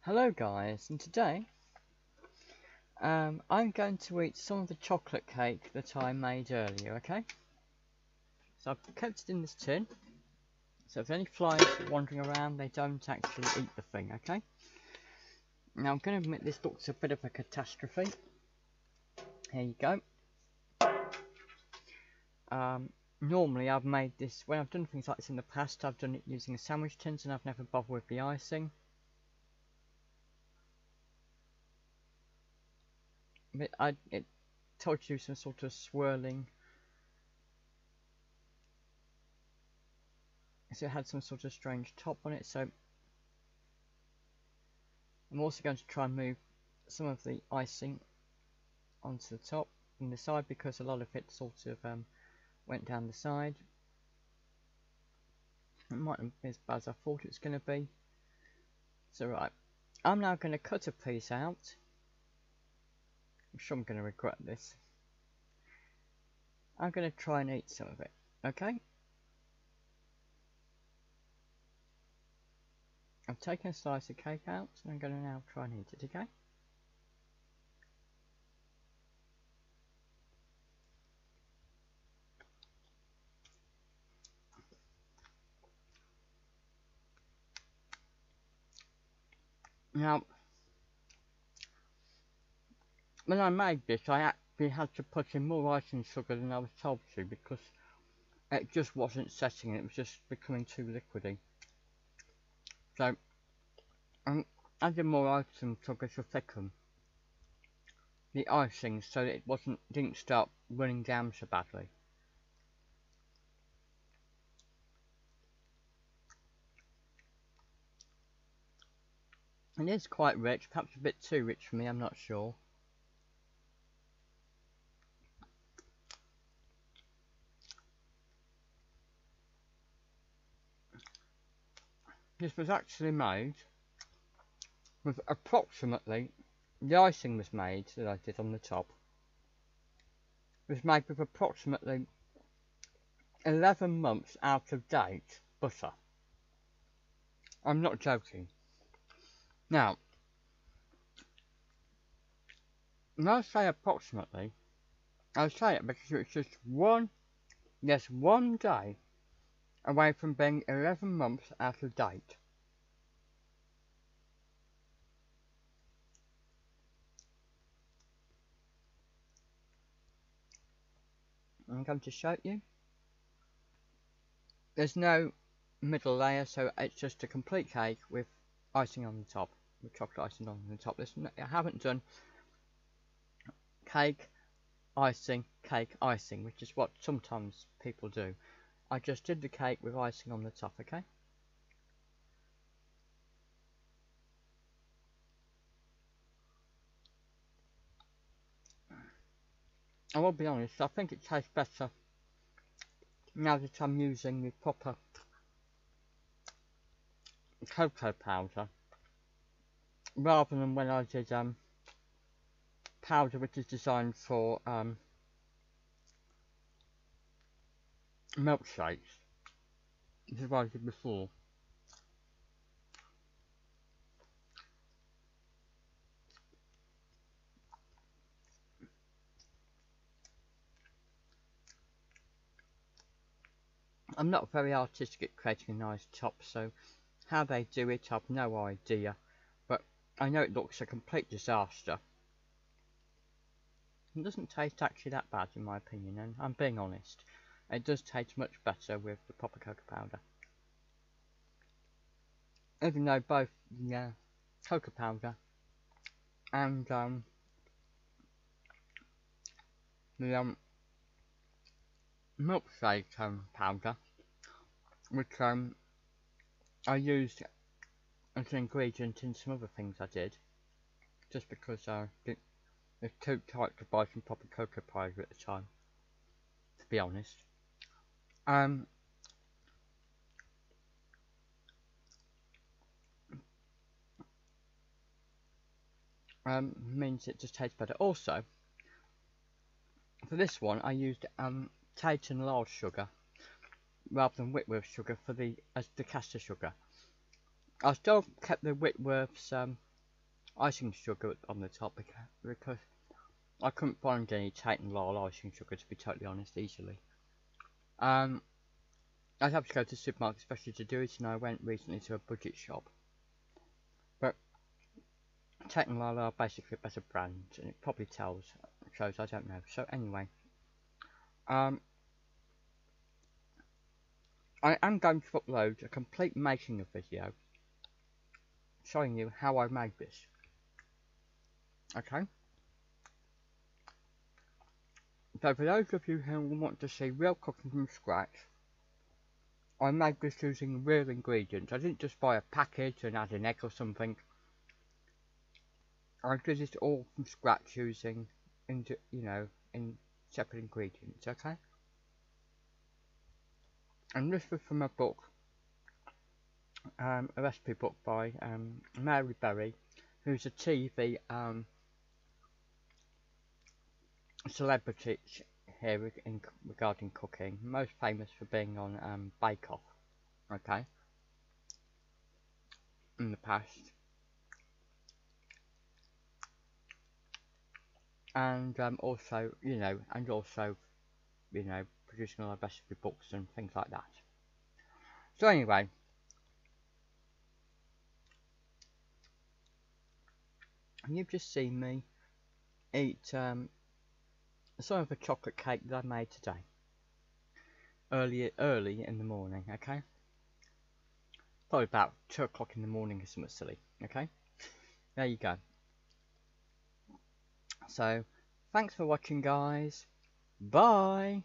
Hello guys, and today I'm going to eat some of the chocolate cake that I made earlier, okay? So I've kept it in this tin, so if any flies wandering around they don't actually eat the thing, okay? Now I'm going to admit this looks a bit of a catastrophe. Here you go. Normally I've made this, when I've done things like this in the past, I've done it using a sandwich tins and I've never bothered with the icing. But it told you some sort of swirling. So it had some sort of strange top on it, so I'm also going to try and move some of the icing onto the top and the side because a lot of it sort of went down the side. It mightn't be as bad as I thought it was going to be. So right, I'm now going to cut a piece out. I'm sure I'm going to regret this. I'm going to try and eat some of it, okay? I've taken a slice of cake out and I'm going to now try and eat it, okay? Now, when I made this, I actually had to put in more icing sugar than I was told to because it just wasn't setting, it was just becoming too liquidy. So, I'm adding more icing sugar to thicken the icing so that it didn't start running down so badly. It is quite rich, perhaps a bit too rich for me, I'm not sure. This was actually made with approximately, the icing was made that I did on the top, was made with approximately 11 months out of date butter. I'm not joking. Now, when I say approximately, I say it because it's just one day away from being 11 months out of date. I'm going to show you. There's no middle layer, so it's just a complete cake with icing on the top, with chocolate icing on the top. I haven't done cake, icing, which is what sometimes people do. I just did the cake with icing on the top, okay? I will be honest, I think it tastes better now that I'm using the proper cocoa powder rather than when I did powder which is designed for milkshakes. This is what I did before. I'm not very artistic at creating a nice top, so how they do it I've no idea, but I know it looks a complete disaster. It doesn't taste actually that bad in my opinion, and I'm being honest. It does taste much better with the proper cocoa powder. Even though both the cocoa powder and the milkshake powder, which I used as an ingredient in some other things I did, just because it was too tight to buy some proper cocoa powder at the time, to be honest. Means it just tastes better. Also, for this one I used Titan large sugar rather than Whitworth sugar as the caster sugar. I still kept the Whitworth's icing sugar on the top because I couldn't find any Tate and Lyle icing sugar, to be totally honest, easily. I'd have to go to the supermarket especially to do it, and I went recently to a budget shop. But Tate and Lyle are basically a better brand, and it probably shows, I don't know. So anyway, I am going to upload a complete making of video showing you how I made this. Okay? So for those of you who want to see real cooking from scratch, I made this using real ingredients. I didn't just buy a package and add an egg or something. I did it all from scratch using, in separate ingredients, okay? And this was from a book, a recipe book by Mary Berry, who's a TV celebrity here regarding cooking, most famous for being on Bake Off, okay, in the past, and also producing a lot of recipe books and things like that. So anyway, you've just seen me eat some of the chocolate cake that I made today, early in the morning, okay? Probably about 2 o'clock in the morning or something silly, okay? There you go. So, thanks for watching, guys. Bye!